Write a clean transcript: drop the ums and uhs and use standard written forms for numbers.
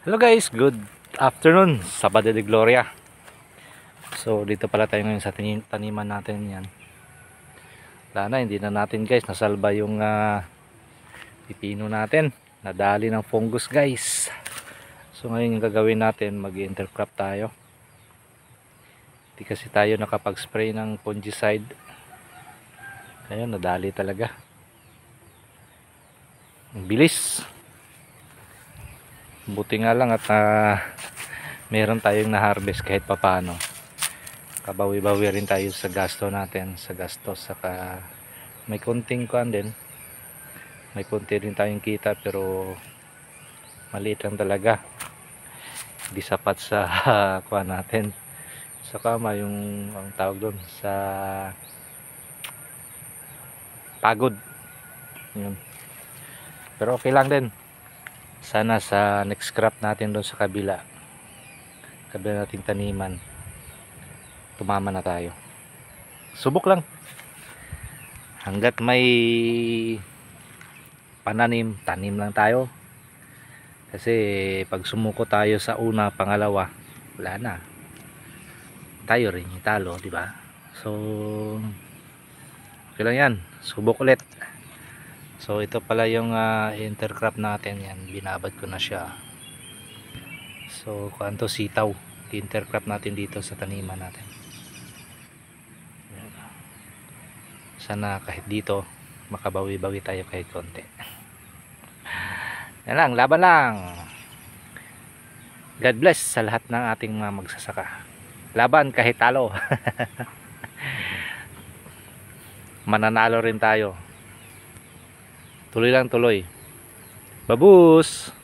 Hello guys, good afternoon, Sabado de Gloria. So dito pala tayo ngayon sa taniman natin yan. Wala na, hindi na natin guys nasalba yung pipino natin. Nadali ng fungus guys. So ngayon yung gagawin natin, mag-intercrop tayo. Hindi kasi tayo nakapag-spray ng fungicide. Ayun, nadali talaga. Ang bilis. Buti nga lang at meron tayong na-harvest kahit papano. Kabawi-bawi rin tayo sa gasto natin, sa gastos, saka may konting kuan din. May konti rin tayong kita pero maliit lang talaga. Hindi sapat sa kuan natin. Saka yung ang tawag doon sa pagod. Yun. Pero okay lang din. Sana sa next crop natin doon sa kabila nating taniman, tumama na tayo. Subok lang hanggat may pananim, tanim lang tayo, kasi pag sumuko tayo sa una, pangalawa, wala na, tayo rin italo, di ba? So okay lang yan, subok ulit. So ito pala yung intercrop natin, yan binabad ko na siya. So kuanto sitaw, intercrop natin dito sa taniman natin. Yan. Sana kahit dito makabawi-bawi tayo kahit konti. Yan lang, laban lang. God bless sa lahat ng ating mga magsasaka. Laban kahit talo. Mananalo rin tayo. Tuloy lang tuloy. Babus!